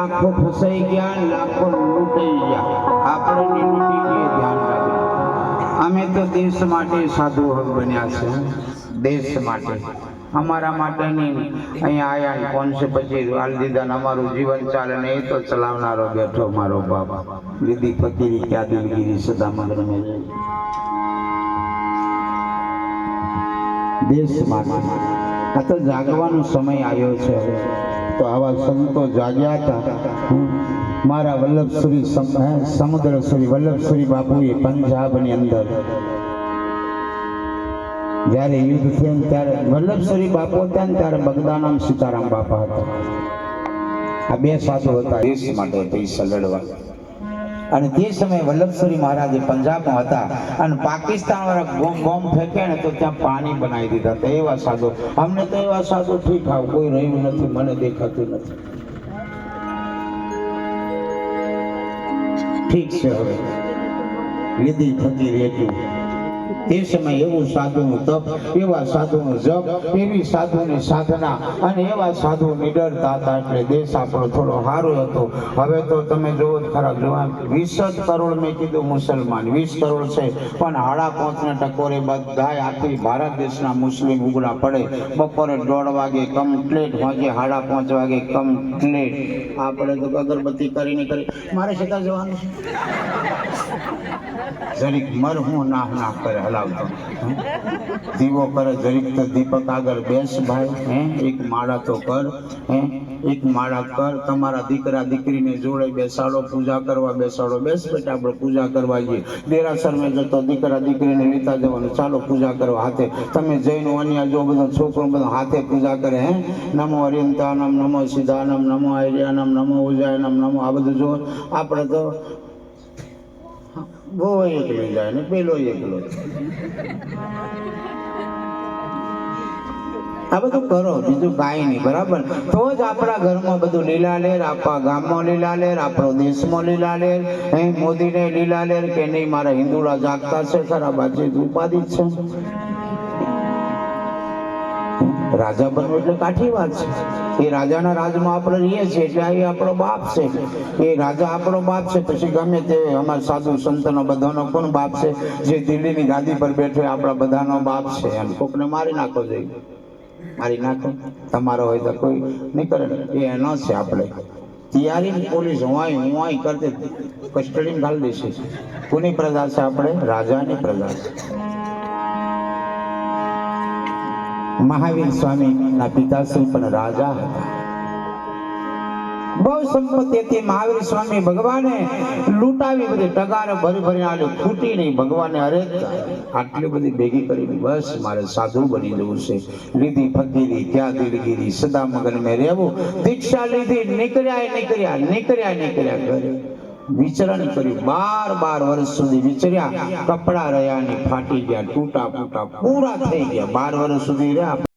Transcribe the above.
લાખો ફસાઈ ગયા, લાખો લૂંટાઈ ગયા, આપણે લૂંટી ગયે, ધ્યાન રાખજો. અમે તો દેશ માટે સાધુ બન્યા છે, દેશ માટે, અમારા માટે નહીં. અહીંયા આયા કોણ છે પછી હાલ દીધા અમારું જીવન ચાલે ને એ તો ચલાવનારો બેઠો મારો બાપ. લીધી ફકીરી ક્યાં દિલગીરી સદા મગર મેં દેશ માટે. આ તો જાગવાનો સમય આવ્યો છે. તો આવા સંતો જાગ્યા હતા. મારા વલ્લભશ્રી સમુદ્રશ્રી વલ્લભશ્રી બાપુએ પંજાબની અંદર જ્યારે યુદ્ધ થયું ત્યારે વલ્લભશ્રી બાપુ હતા ને ત્યારે બગદાનામ સીતારામ બાપા હતા. આ બે સાધુ હતા દેશ માટે પૈસા લડવા. અને તે સમયે વલ્લભશ્રી મહારાજે પંજાબમાં હતા અને પાકિસ્તાન વાળા બોમ્બ ફેંકે ને તો ત્યાં પાણી બનાવી દીધા હતા. એવા સાધુ. અમને તો એવા સાધુ ઠીક આવ કોઈ રહ્યું નથી, મને દેખાતું નથી. ઠીક છે, હવે લીધી થતી રેતી. તે સમય એવું સાધુનું તપ, એવા સાધુનું જપ, એવી સાધુની સાધના અને એવા સાધુ નિડરતા હતા એટલે દેશ આપણો થોડો સારો હતો. હવે તો તમે જોવો ખરા, જોવા 20 કરોડ મેં કીધું મુસલમાન, 20 કરોડ છે પણ 5.5 ટકોરે બધા આખી ભારત દેશના મુસ્લિમ ઉગડા પડે. બપોરે 1:30 વાગે કમ્પ્લીટ, વાગે 5:30 વાગે કમ્પ્લીટ. આપણે તો અગરબત્તી કરીને કરી મારે સીધા જવાનું છે. જરીક મર હું ના કરે હલાવતો દીવો કરે, જરીક તો દીપક આગળ બેસ ભાઈ. એક માળા તો કર, એક માળા કર. તમારા દીકરા દીકરીને જોડે બેસાડો, પૂજા કરવા બેસાડો. બેસ બેટા આપણે પૂજા કરવા જઈએ. દેરાસર મેં જતો દીકરા દીકરીને લેતા જવાનું, ચાલો પૂજા કરવા હાથે. તમે જઈને અન્ય જો બધા છોકરો બધા હાથે પૂજા કરે. નમો હરિયંતાનમ, નમો સિદ્ધાનમ, નમો આર્યાનમ, નમો ઉજાયનમ, નમો આ બધું જો. આપણે તો બહુ એકલો જાય ને પેલો એકલો. આ બધું કરો, બીજું કાંઈ નહીં, બરાબર? તો જ આપણા ઘરમાં બધું લીલાલેર, આપણા ગામમાં લીલાલેર, આપણો દેશમાં લીલાલેર. મોદીને લીલાલેર કે નહીં, મારા હિન્દુડા જાગતા છે ખરા, બાજી ઉપાધિ છે. રાજા બનવું એટલે કાઠી વાત છે. એ રાજાના રાજમાં આપણે રહીએ છીએ એટલે એ આપણો બાપ છે. એ રાજા આપણો બાપ છે. પછી ગમે તે અમારા સાધુ સંતનો બધાનો કોણ બાપ છે? જે દિલ્હીની ગાદી પર બેઠો આપણા બધાનો બાપ છે. એમ કોકને મારી નાખો જોઈએ, મારી નાખો. તમારો હોય તો કોઈ નહીં કરે, એ એનો છે. આપણે તૈયારી પોલીસ હુંવાઈ કરતી કસ્ટડીમાં ઘાલી દેશે. કોની પ્રજા છે? આપણે રાજાની પ્રજા છે. મહાવીર સ્વામી ના પિતાશ્રી પણ રાજા હતા. બહુ સંપત્તિ હતી. મહાવીર સ્વામી ભગવાને લૂંટાવી બધી ટગારે ભરી ભરી આલ્યું, ખૂટી નહીં. ભગવાને અરે આટલી બધી ભેગી કરી, બસ મારે સાધુ બની જવું છે. લીધી ફકીરી ક્યાં દિલગીરી સદા મગન મેં રહેવું. દીક્ષા લીધી, નીકળ્યા ઘરે. વિચરણ કર્યું, 12 વર્ષ સુધી વિચર્યા. કપડા રહ્યા ને ફાટી ગયા, તૂટા ફૂટા પૂરા થઈ ગયા. 12 વર્ષ સુધી રહ્યા.